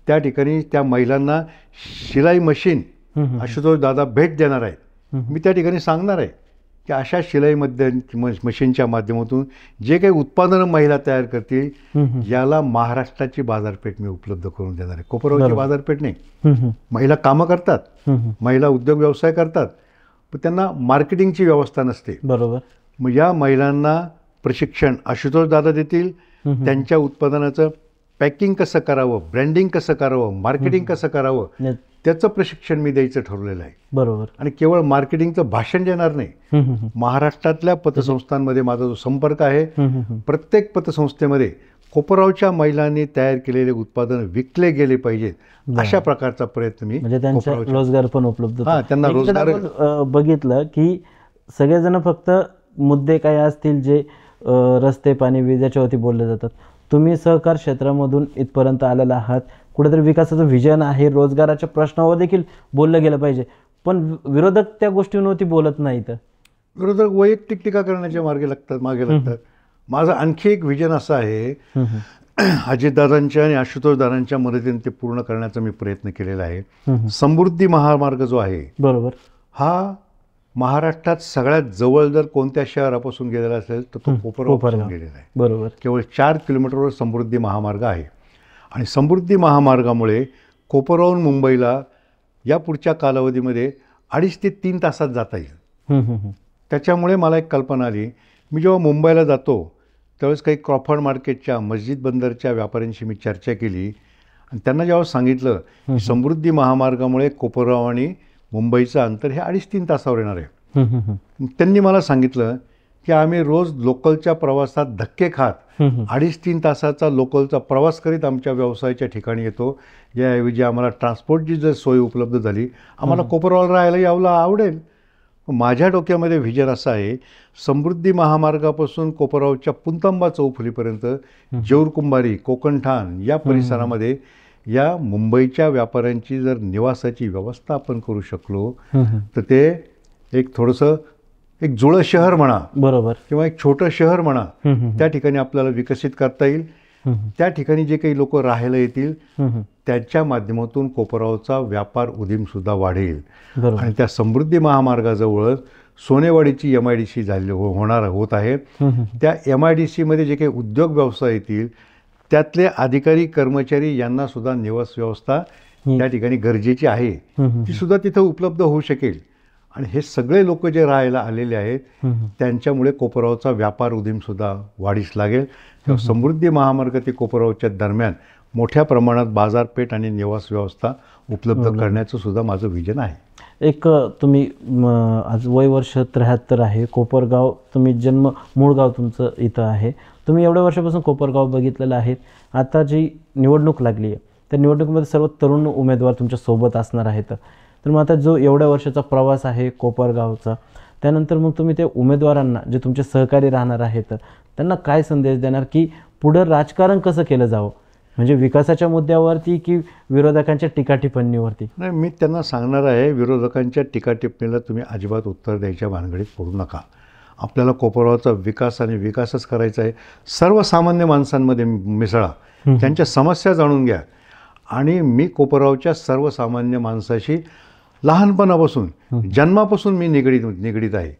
त्या ठिकाणी त्या महिलांना शिलाई मशीन आशुतोष दादा भेट देणार आहेत. मी त्या ठिकाणी सांगणार आहे की अशा शिलाई मशीनच्या माध्यमातून जे काही उत्पादनं महिला तयार करतील याला महाराष्ट्राची बाजारपेठ मी उपलब्ध करून देणार आहे. कोपरावची बाजारपेठ नाही. महिला कामं करतात, महिला उद्योग व्यवसाय करतात, पण त्यांना मार्केटिंगची व्यवस्था नसते. बरोबर. मग या महिलांना प्रशिक्षण आशुतोष दादा देतील. त्यांच्या उत्पादनाचं पॅकिंग कसं करावं, ब्रँडिंग कसं करावं, मार्केटिंग कसं करावं, त्याचं प्रशिक्षण मी द्यायचं ठरवलेलं आहे. बरोबर. आणि केवळ मार्केटिंगचं भाषण देणार नाही. महाराष्ट्रातल्या पतसंस्थांमध्ये माझा जो संपर्क आहे, प्रत्येक पतसंस्थेमध्ये कोपरावच्या महिलांनी तयार केलेले उत्पादन विकले गेले पाहिजेत, अशा प्रकारचा प्रयत्न मी. म्हणजे त्यांचा रोजगार पण उपलब्ध. त्यांना रोजगार. बघितलं की सगळेजण फक्त मुद्दे काय असतील जे रस्ते, पाणी, वीज याच्यावरती बोलले जातात. तुम्ही सहकार क्षेत्रामधून इथपर्यंत आलेला आहात. कुठेतरी विकासाचं व्हिजन आहे, रोजगाराच्या प्रश्नावर देखील बोललं गेलं पाहिजे, पण विरोधक त्या गोष्टींवरती बोलत नाहीत. विरोधक वैयक्तिक टीका करण्याच्या मागे लागतात. माझं आणखी एक व्हिजन असं आहे, अजितदादांच्या आणि आशुतोष दादांच्या मदतीने ते पूर्ण करण्याचा मी प्रयत्न केलेला आहे. समृद्धी महामार्ग जो आहे, बरोबर, हा महाराष्ट्रात सगळ्यात जवळ जर कोणत्या शहरापासून गेलेला असेल तर तो कोपरावपासून गेलेला आहे. बरोबर. केवळ 4 किलोमीटरवर समृद्धी महामार्ग आहे आणि समृद्धी महामार्गामुळे कोपरावून मुंबईला या पुढच्या कालावधीमध्ये 2.5 ते 3 तासात जाता येईल. त्याच्यामुळे मला एक कल्पना आली. मी जेव्हा मुंबईला जातो त्यावेळेस काही क्रॉफर्ड मार्केटच्या, मस्जिद बंदरच्या व्यापाऱ्यांशी मी चर्चा केली आणि त्यांना जेव्हा सांगितलं की समृद्धी महामार्गामुळे कोपराव आणि मुंबईचं अंतर हे 2.5-3 तासावर येणार आहे. त्यांनी मला सांगितलं की आम्ही रोज लोकलच्या प्रवासात धक्के खात 2.5-3 तासाचा लोकलचा प्रवास करीत आमच्या व्यवसायाच्या ठिकाणी येतो. याऐवजी आम्हाला ट्रान्सपोर्टची जर सोय उपलब्ध झाली, आम्हाला कोपरावला राहायला यावं आवडेल. माझ्या डोक्यामध्ये व्हिजन असं आहे, समृद्धी महामार्गापासून कोपरावच्या पुंतंबा चौफुलीपर्यंत जेऊरकुंभारी, कोकणठाण या परिसरामध्ये या मुंबईच्या व्यापाऱ्यांची जर निवासाची व्यवस्था आपण करू शकलो तर ते एक थोडंसं एक जुळं शहर म्हणा, बरोबर, किंवा एक छोटं शहर म्हणा, त्या ठिकाणी आपल्याला विकसित करता येईल. त्या ठिकाणी जे काही लोक राहायला येतील त्यांच्या माध्यमातून कोपरावचा व्यापार उदीमसुद्धा वाढेल. आणि त्या समृद्धी महामार्गाजवळ सोनेवाडीची MIDC झाली होत आहे. त्या MIDCमध्ये जे काही उद्योग व्यवसाय येतील त्यातले अधिकारी, कर्मचारी यांना सुद्धा निवास व्यवस्था त्या ठिकाणी गरजेची आहे, ती सुद्धा तिथं उपलब्ध होऊ शकेल. आणि हे सगळे लोक जे राहायला आलेले आहेत त्यांच्यामुळे कोपरावचा व्यापार उदीमसुद्धा वाढीस लागेल. तेव्हा समृद्धी महामार्ग ते कोपरावच्या दरम्यान मोठ्या प्रमाणात बाजारपेठ आणि निवास व्यवस्था उपलब्ध करण्याचं सुद्धा माझं विजन आहे. एक तुम्ही आज वय वर्ष 73 आहे, कोपरगाव तुम्ही जन्म मूळ गाव तुमचं इथं आहे, तुम्ही एवढ्या वर्षापासून कोपरगाव बघितलेलं आहे. आता जी निवडणूक लागली आहे त्या निवडणुकीमध्ये सर्व तरुण उमेदवार तुमच्या सोबत असणार आहेत. तर मग आता जो एवढ्या वर्षाचा प्रवास आहे कोपरगावचा, त्यानंतर मग तुम्ही ते उमेदवारांना जे तुमचे सहकारी राहणार आहेत त्यांना काय संदेश देणार की पुढं राजकारण कसं केलं जावं, म्हणजे विकासाच्या मुद्द्यावरती की विरोधकांच्या टीकाटिप्पणीवरती? नाही, मी त्यांना सांगणार आहे विरोधकांच्या टीकाटिप्पणीला तुम्ही अजिबात उत्तर द्यायच्या भानगडीत पडू नका. आपल्याला कोपरगावचा विकास आणि विकासच करायचा आहे. सर्वसामान्य माणसांमध्ये मिसळा, त्यांच्या समस्या जाणून घ्या. आणि मी कोपरगावच्या सर्वसामान्य माणसाशी लहानपणापासून जन्मापासून मी निगडीत आहे.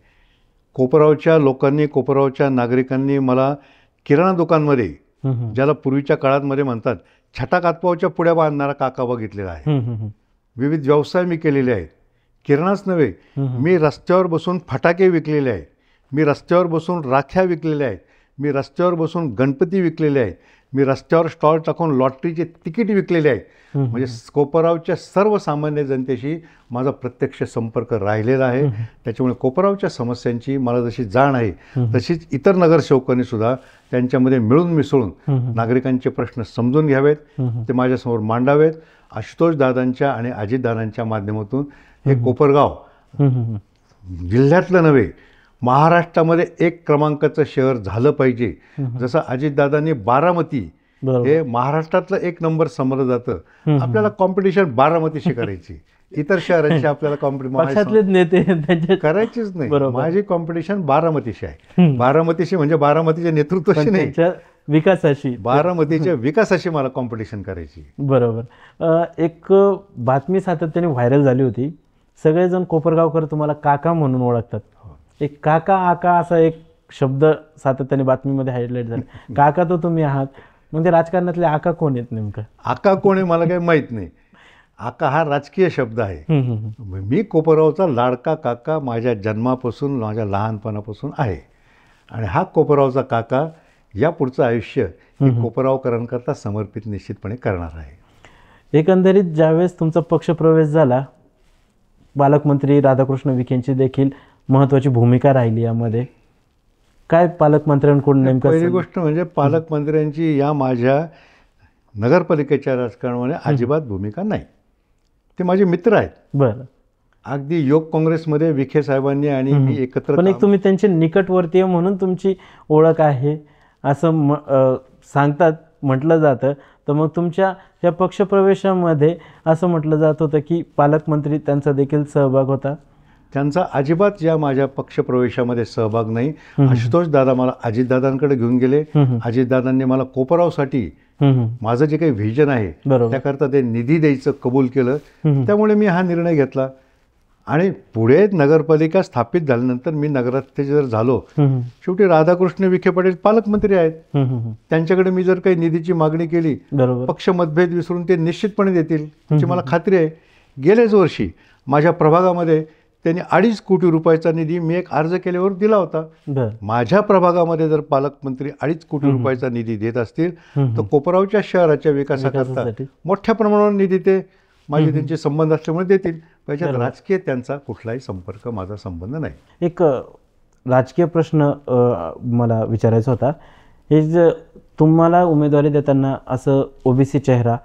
कोपरगावच्या लोकांनी, कोपरगावच्या नागरिकांनी मला किराणा दुकानमध्ये, ज्याला पूर्वीच्या काळामध्ये म्हणतात छटाकातपावच्या पुड्या बांधणारा काका बघितलेला आहे. विविध व्यवसाय मी केलेले आहेत. किराणाच नव्हे, मी रस्त्यावर बसून फटाके विकलेले आहेत, मी रस्त्यावर बसून राख्या विकलेल्या आहेत, मी रस्त्यावर बसून गणपती विकलेले आहेत, मी रस्त्यावर स्टॉल टाकून लॉटरीचे तिकीट विकलेले आहेत. म्हणजे कोपरगावच्या सर्वसामान्य जनतेशी माझा प्रत्यक्ष संपर्क राहिलेला आहे. त्याच्यामुळे कोपरगावच्या समस्यांची मला जशी जाण आहे तशीच इतर नगरसेवकांनी सुद्धा त्यांच्यामध्ये मिळून मिसळून नागरिकांचे प्रश्न समजून घ्यावेत, ते माझ्यासमोर मांडावेत. आशुतोष दादांच्या आणि अजितदादांच्या माध्यमातून हे कोपरगाव जिल्ह्यातलं नव्हे महाराष्ट्रामध्ये 1 क्रमांकाचं शहर झालं पाहिजे. जसं अजितदादांनी बारामती हे महाराष्ट्रातलं 1 नंबर समजलं जातं. आपल्याला कॉम्पिटिशन बारामतीशी करायची, इतर शहरांशी आपल्याला पक्षातलेच नेते करायचीच नाही. माझी कॉम्पिटिशन बारामतीशी आहे. बारामतीशी म्हणजे बारामतीच्या नेतृत्वाशी नाही, विकासाशी, बारामतीच्या विकासाशी मला कॉम्पिटिशन करायची. बरोबर. एक बातमी सातत्याने व्हायरल झाली होती, सगळेजण कोपरगावकर तुम्हाला काका म्हणून ओळखतात. एक काका आका असा एक शब्द सातत्याने बातमीमध्ये हायलाईट झाला. काका तो तुम्ही आहात, मग ते राजकारणातले आका कोण आहेत नेमकं? आका कोण आहे मला काही माहीत नाही. आका हा राजकीय शब्द आहे. मी कोपरगावचा लाडका काका माझ्या जन्मापासून, माझ्या लहानपणापासून आहे. आणि हा कोपरगावचा काका या पुढचं आयुष्य कोपरगावकरांकरता समर्पित निश्चितपणे करणार आहे. एकंदरीत ज्यावेळेस तुमचा पक्षप्रवेश झाला, पालकमंत्री राधाकृष्ण विखेंची देखील महत्त्वाची भूमिका राहिली यामध्ये. काय पालकमंत्र्यांकडून नेमकं? पहिली गोष्ट म्हणजे पालकमंत्र्यांची या माझ्या नगरपालिकेच्या राजकारणामध्ये अजिबात भूमिका नाही. ते माझे मित्र आहेत. बरं. अगदी योग काँग्रेसमध्ये विखे साहेबांनी आणि मी एकत्र, पण एक तुम्ही त्यांचे निकटवर्तीय म्हणून तुमची ओळख आहे असं सांगतात, म्हटलं जातं. तर मग तुमच्या या पक्षप्रवेशामध्ये असं म्हटलं जात होतं की पालकमंत्री त्यांचा देखील सहभाग होता. त्यांचा अजिबात या माझ्या पक्षप्रवेशामध्ये सहभाग नाही. आशुतोष दादा मला अजितदादांकडे घेऊन गेले. अजितदादांनी मला कोपरगावसाठी माझं जे काही व्हिजन आहे त्याकरता ते निधी द्यायचं कबूल केलं. त्यामुळे मी हा निर्णय घेतला. आणि पुढे नगरपालिका स्थापित झाल्यानंतर मी नगराध्यक्ष जर झालो, शेवटी राधाकृष्ण विखे पाटील पालकमंत्री आहेत. त्यांच्याकडे मी जर काही निधीची मागणी केली, पक्ष मतभेद विसरून ते निश्चितपणे देतील याची मला खात्री आहे. गेल्याच वर्षी माझ्या प्रभागामध्ये त्यांनी 2.5 कोटी रुपयाचा निधी मी एक अर्ज केल्यावर दिला होता. माझ्या प्रभागामध्ये जर पालकमंत्री 2.5 कोटी रुपयाचा निधी देत असतील तर कोपरगावच्या शहराच्या विकासाकरता मोठ्या प्रमाणावर निधी ते माझे त्यांचे संबंध असल्यामुळे देतील. त्याच्यात राजकीय त्यांचा कुठलाही संपर्क, माझा संबंध नाही. एक राजकीय प्रश्न मला विचारायचा होता. हे जे तुम्हाला उमेदवारी देताना असं ओबीसी चेहरा,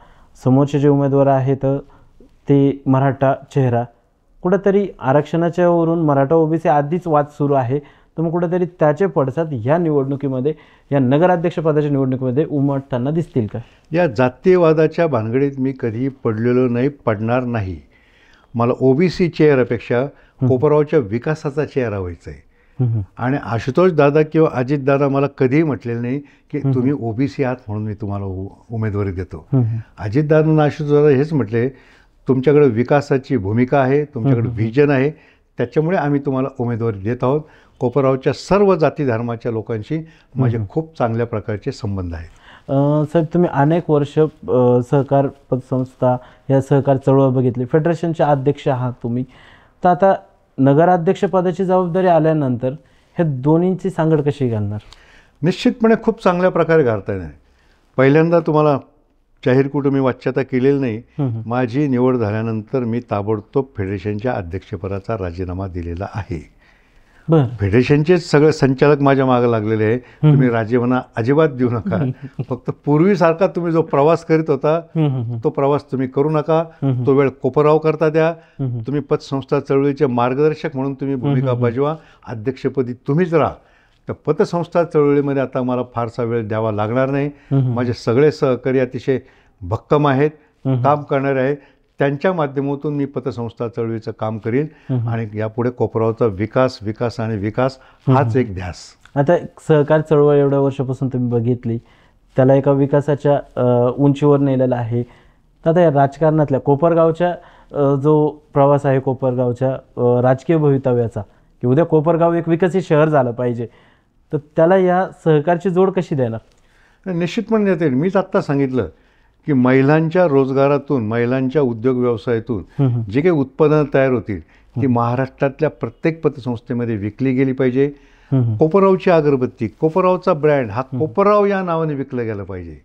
समोरचे जे उमेदवार आहेत ते मराठा चेहरा, कुठंतरी आरक्षणाच्या वरून मराठा ओबीसी आधीच वाद सुरू आहे, तर मग कुठंतरी त्याचे पडसाद ह्या निवडणुकीमध्ये, या नगराध्यक्षपदाच्या निवडणुकीमध्ये उमटताना दिसतील का? या जातीयवादाच्या भानगडीत मी कधी पडलेलो नाही, पडणार नाही. मला ओबीसी चेहऱ्यापेक्षा कोपरगावच्या विकासाचा चेहरा व्हायचा आहे. आणि आशुतोष दादा किंवा अजित दादा मला कधीही म्हटलेलं नाही की तुम्ही ओबीसी आहात म्हणून मी तुम्हाला उमेदवारी देतो. अजितदादांना आशुतोष दादा हेच म्हटले, तुमच्याकडे विकासाची भूमिका आहे, तुमच्याकडे व्हिजन आहे, त्याच्यामुळे आम्ही तुम्हाला उमेदवारी देत आहोत. कोपरगावच्या सर्व जाती धर्माच्या लोकांशी माझे खूप चांगल्या प्रकारचे संबंध आहेत. साहेब, तुम्ही अनेक वर्ष सहकार पतसंस्था या सहकार चळवळ बघितली, फेडरेशनचे अध्यक्ष आहात तुम्ही. तर आता नगराध्यक्षपदाची जबाबदारी आल्यानंतर हे दोन्हींची सांगड कशी घालणार? निश्चितपणे खूप चांगल्या प्रकारे घालता येणार. पहिल्यांदा तुम्हाला जाहीर कुठं मी वाच्यता केलेली नाही. माझी निवड झाल्यानंतर मी ताबडतोब फेडरेशनच्या अध्यक्षपदाचा राजीनामा दिलेला आहे. बरं. फेडरेशनचेच सगळे संचालक माझ्या मागे लागलेले आहे, तुम्ही राजीनामा अजिबात देऊ नका, फक्त पूर्वीसारखा तुम्ही जो प्रवास करीत होता तो प्रवास तुम्ही करू नका, तो वेळ कोपराव करता द्या. तुम्ही पतसंस्था चळवळीचे मार्गदर्शक म्हणून तुम्ही भूमिका बजवा, अध्यक्षपदी तुम्हीच राहा. तर पतसंस्था चळवळीमध्ये आता मला फारसा वेळ द्यावा लागणार नाही. माझे सगळे सहकारी अतिशय भक्कम आहेत, काम करणारे आहेत. त्यांच्या माध्यमातून मी पतसंस्था चळवळीचं काम करीन आणि यापुढे कोपरावचा विकास विकास आणि विकास हाच एक ध्यास. आता सहकार चळवळ एवढ्या वर्षापासून तुम्ही बघितली, त्याला एका विकासाच्या उंचीवर नेलेलं आहे. तर आता या राजकारणातल्या कोपरगावच्या जो प्रवास आहे, कोपरगावच्या राजकीय भवितव्याचा, की उद्या कोपरगाव एक विकसित शहर झालं पाहिजे, तर त्याला या सहकारची जोड कशी देणार? निश्चितपणे देता येईल. मीच आत्ता सांगितलं की महिलांच्या रोजगारातून, महिलांच्या उद्योग व्यवसायातून जी काही उत्पादनं तयार होतील ती महाराष्ट्रातल्या प्रत्येक पतसंस्थेमध्ये विकली गेली पाहिजे. कोपरावची अगरबत्ती, कोपरावचा ब्रँड हा कोपराव या नावाने विकलं गेलं पाहिजे.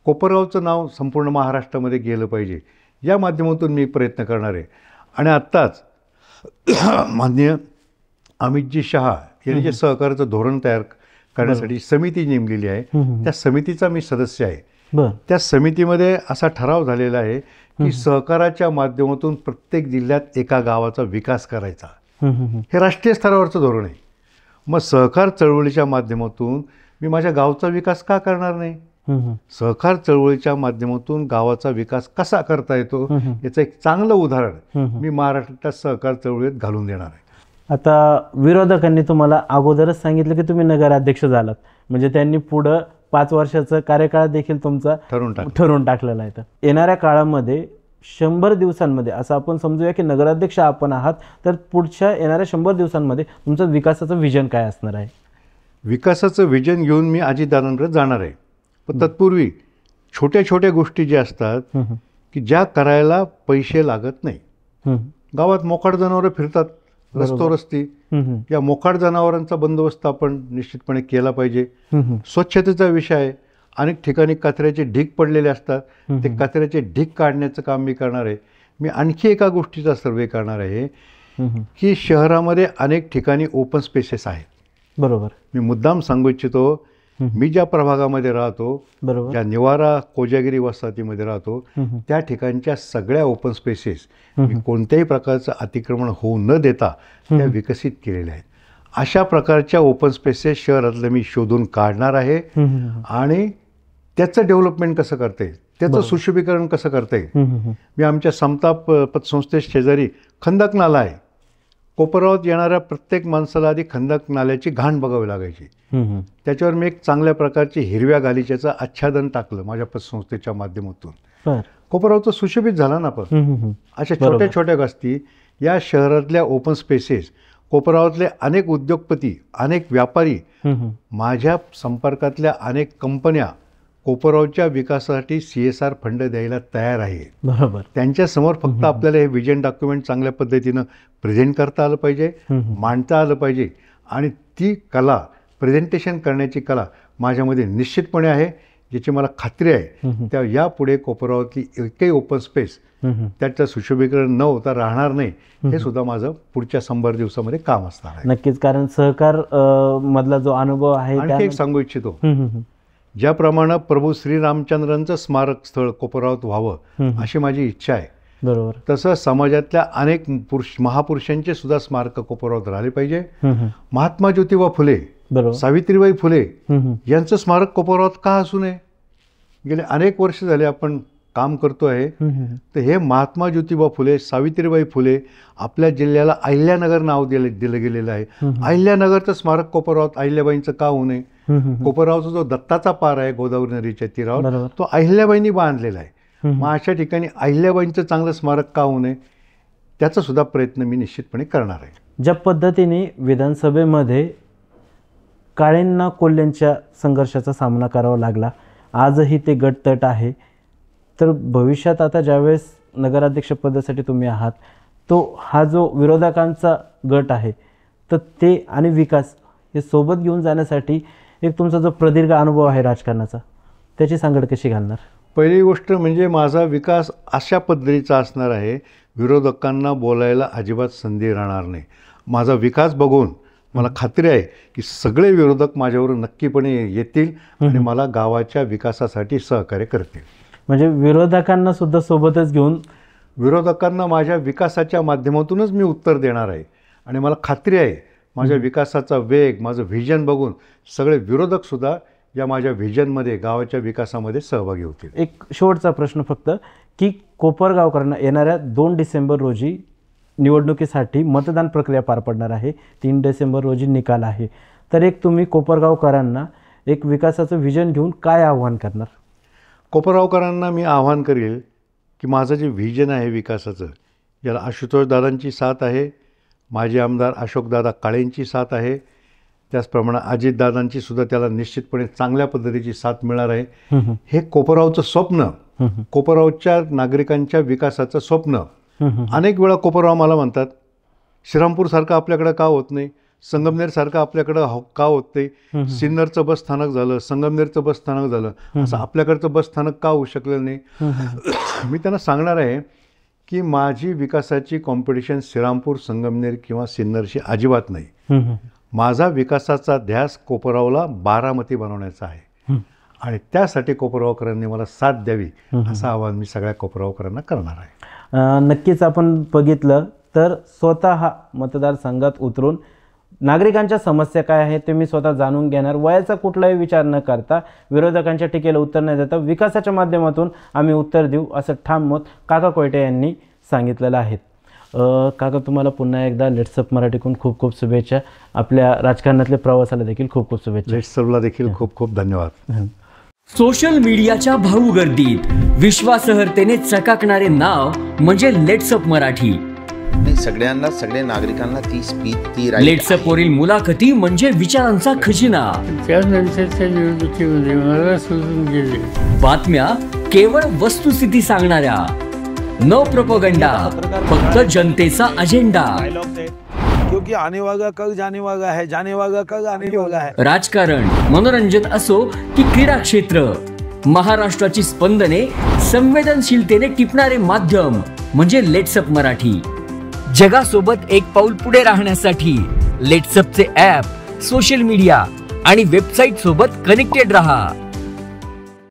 कोपरावचं नाव संपूर्ण महाराष्ट्रामध्ये गेलं पाहिजे. या माध्यमातून मी प्रयत्न करणार आहे. आणि आत्ताच माननीय अमितजी शहा यांनी जे सहकार्याचं धोरण तयार करण्यासाठी समिती नेमलेली आहे, त्या समितीचा मी सदस्य आहे. त्या समितीमध्ये असा ठराव झालेला आहे की सहकाराच्या माध्यमातून प्रत्येक जिल्ह्यात एका गावाचा विकास करायचा. हे राष्ट्रीय स्तरावरचं धोरण आहे. मग सहकार चळवळीच्या माध्यमातून मी माझ्या गावचा विकास का करणार नाही? सहकार चळवळीच्या माध्यमातून गावाचा विकास कसा करता येतो याचं एक चांगलं उदाहरण मी महाराष्ट्राच्या सहकार चळवळीत घालून देणार आहे. आता विरोधकांनी तुम्हाला अगोदरच सांगितलं की तुम्ही नगराध्यक्ष झालात, म्हणजे त्यांनी पुढं 5 वर्षाचा कार्यकाळ देखील तुमचा ठरवून टाकलेला आहे. तर येणाऱ्या काळामध्ये 100 दिवसांमध्ये असं आपण समजूया की नगराध्यक्ष आपण आहात, तर पुढच्या येणाऱ्या 100 दिवसांमध्ये तुमचं विकासाचं विजन काय असणार आहे? विकासाचं विजन घेऊन मी अजितदादांकडे जाणार आहे. पण तत्पूर्वी छोट्या छोट्या गोष्टी ज्या असतात की ज्या करायला पैसे लागत नाही. गावात मोकाट जनावरं फिरतात रस्ती, या मोकाट जनावरांचा बंदोबस्त आपण निश्चितपणे केला पाहिजे. स्वच्छतेचा विषय आहे. अनेक ठिकाणी कचऱ्याचे ढीग पडलेले असतात, ते कचऱ्याचे ढीग काढण्याचं काम मी करणार आहे. मी आणखी एका गोष्टीचा सर्वे करणार आहे की शहरामध्ये अनेक ठिकाणी ओपन स्पेसेस आहेत. बरोबर. मी मुद्दाम सांगू इच्छितो, मी ज्या प्रभागामध्ये राहतो, ज्या निवारा कोजागिरी वसाहतीमध्ये राहतो, त्या ठिकाणच्या सगळ्या ओपन स्पेसेस मी कोणत्याही प्रकारचं अतिक्रमण होऊ न देता त्या विकसित केलेल्या आहेत. अशा प्रकारच्या ओपन स्पेसेस शहरातलं मी शोधून काढणार आहे आणि त्याचं डेव्हलपमेंट कसं करता येईल, त्याचं सुशोभीकरण कसं करता येईल. मी आमच्या समता पतसंस्थेस शेजारी खंदक नाला आहे. कोपरावात येणाऱ्या प्रत्येक माणसाला आधी खंदक नाल्याची घाण बघावी लागायची. त्याच्यावर मी एक चांगल्या प्रकारची हिरव्या गालिच्याचं आच्छादन टाकलं माझ्या पतसंस्थेच्या माध्यमातून. कोपरावचं सुशोभित झाला ना. पण अशा छोट्या छोट्या गोष्टी या शहरातल्या ओपन स्पेसेस, कोपरावातले अनेक उद्योगपती, अनेक व्यापारी, माझ्या संपर्कातल्या अनेक कंपन्या कोपरावच्या विकासासाठी CSR फंड द्यायला तयार आहे. बरोबर. त्यांच्यासमोर फक्त आपल्याला हे विजन डॉक्युमेंट चांगल्या पद्धतीनं प्रेझेंट करता आलं पाहिजे, मांडता आलं पाहिजे. आणि ती कला, प्रेझेंटेशन करण्याची कला माझ्यामध्ये निश्चितपणे आहे, ज्याची मला खात्री आहे. त्या यापुढे कोपरावातली एकही ओपन स्पेस त्याचं सुशोभीकरण न होता राहणार नाही. हे सुद्धा माझं पुढच्या 100 दिवसामध्ये काम असणार आहे. नक्कीच. कारण सहकार मधला जो अनुभव आहे, आणखी एक सांगू इच्छितो, ज्याप्रमाणे प्रभू श्रीरामचंद्रांचं स्मारक स्थळ कोपरावात व्हावं अशी माझी इच्छा आहे. बरोबर. तसं समाजातल्या अनेक महापुरुषांचे सुद्धा स्मारक कोपरावात राहिले पाहिजे. महात्मा ज्योतिबा फुले, सावित्रीबाई फुले यांचं स्मारक कोपरावात का असू नये? गेले अनेक वर्ष झाले आपण काम करतो आहे. तर हे महात्मा ज्योतिबा फुले, सावित्रीबाई फुले, आपल्या जिल्ह्याला अहिल्यानगर नाव दिलं गेलेलं आहे. अहिल्यानगरचं स्मारक कोपरावात अहिल्याबाईंचं का होऊ नये? कोपरावचा जो दत्ताचा पार आहे गोदावरी नदीच्या तीरावर, तो अहिल्याबाईंनी बांधलेला आहे. मग अशा ठिकाणी अहिल्याबाईंचं चांगलं स्मारक का होऊ नये, त्याचा सुद्धा प्रयत्न मी निश्चितपणे करणार आहे. ज्या पद्धतीने विधानसभेमध्ये काळेंना कोल्हेंच्या संघर्षाचा सामना करावा लागला, आजही ते गटतट आहे. तर भविष्यात आता ज्यावेळेस नगराध्यक्षपदासाठी तुम्ही आहात, तो हा जो विरोधकांचा गट आहे तर ते आणि विकास हे सोबत घेऊन जाण्यासाठी एक तुमचा जो प्रदीर्घ अनुभव आहे राजकारणाचा त्याची सांगड कशी घालणार? पहिली गोष्ट म्हणजे माझा विकास अशा पद्धतीचा असणार आहे, विरोधकांना बोलायला अजिबात संधी राहणार नाही. माझा विकास बघून मला खात्री आहे की सगळे विरोधक माझ्यावर नक्कीपणे येतील आणि मला गावाच्या विकासासाठी सहकार्य करतील. म्हणजे विरोधकांना सुद्धा सोबतच घेऊन विरोधकांना माझ्या विकासाच्या माध्यमातूनच मी उत्तर देणार आहे आणि मला खात्री आहे माझ्या विकासाचा वेग, माझं व्हिजन बघून सगळे विरोधकसुद्धा या माझ्या व्हिजनमध्ये, गावाच्या विकासामध्ये सहभागी होतील. एक शेवटचा प्रश्न फक्त की कोपरगावकरांना येणाऱ्या 2 डिसेंबर रोजी निवडणुकीसाठी मतदान प्रक्रिया पार पडणार आहे. 3 डिसेंबर रोजी निकाल आहे. तर एक तुम्ही कोपरगावकरांना एक विकासाचं व्हिजन घेऊन काय आव्हान करणार? कोपरगावकरांना मी आव्हान करेल की माझं जे व्हिजन आहे विकासाचं, याला आशुतोष दादांची साथ आहे, माजी आमदार अशोकदादा काळेंची साथ आहे, त्याचप्रमाणे अजितदादांची सुद्धा त्याला निश्चितपणे चांगल्या पद्धतीची साथ मिळणार आहे. हे कोपरगावचं स्वप्न, कोपरगावच्या नागरिकांच्या विकासाचं स्वप्न. अनेक वेळा कोपरगाव मला म्हणतात, श्रीरामपूरसारखं आपल्याकडं का होत नाही, संगमनेरसारखं आपल्याकडं का होत नाही, सिन्नरचं बस स्थानक झालं, संगमनेरचं बस स्थानक झालं, असं आपल्याकडचं बस स्थानक का होऊ शकलं नाही. मी त्यांना सांगणार आहे की माझी विकासाची कॉम्पिटिशन श्रीरामपूर, संगमनेर किंवा सिन्नरशी अजिबात नाही. माझा विकासाचा ध्यास कोपरगावला बारामती बनवण्याचा आहे आणि त्यासाठी कोपरगावकरांनी मला साथ द्यावी असं आवाहन मी सगळ्या कोपरगावकरांना करणार आहे. नक्कीच आपण बघितलं तर स्वतः मतदारसंघात उतरून नागरिकांच्या समस्या काय आहेत ते मी स्वतः जाणून घेणार, वयाचा कुठलाही विचार न करता, विरोधकांच्या टीकेला उत्तर न देता विकासाच्या माध्यमातून आम्ही उत्तर देऊ असं ठाम मत काका कोयटे यांनी सांगितलेलं आहे. काका, तुम्हाला पुन्हा एकदा लेट्सअप मराठीकडून खूप खूप शुभेच्छा. आपल्या राजकारणातल्या प्रवासाला देखील खूप खूप शुभेच्छा. लेट्सअपला देखील खूप खूप धन्यवाद. सोशल मीडियाच्या भाऊ गर्दीत विश्वासार्हतेने चकाकणारे नाव म्हणजे लेट्सअप मराठी. सगळ्यांना, सगळ्या नागरिकांना ती स्पीच, ती लेट्सअप वरील मुलाखती म्हणजे विचारांचा खजिना. त्यानंतरच्या निवडणुकीमध्ये मला सोडून गेले. बातम्या केवळ वस्तुस्थिती सांगणाऱ्या, न प्रोपगंडा, फक्त जनतेचा अजेंडा. क्योंकि आने वाला कल जाने वाला है, जाने वाला कल आने वाला है. राजकारण, मनोरंजन असो की क्रीडा क्षेत्र, महाराष्ट्राची स्पंदने संवेदनशीलतेने टिपणारे माध्यम म्हणजे लेट्सअप मराठी. जगासोबत एक पाऊल पुढे राहण्यासाठी लेट्सअपचे ॲप, सोशल मीडिया आणि वेबसाईट सोबत कनेक्टेड रहा.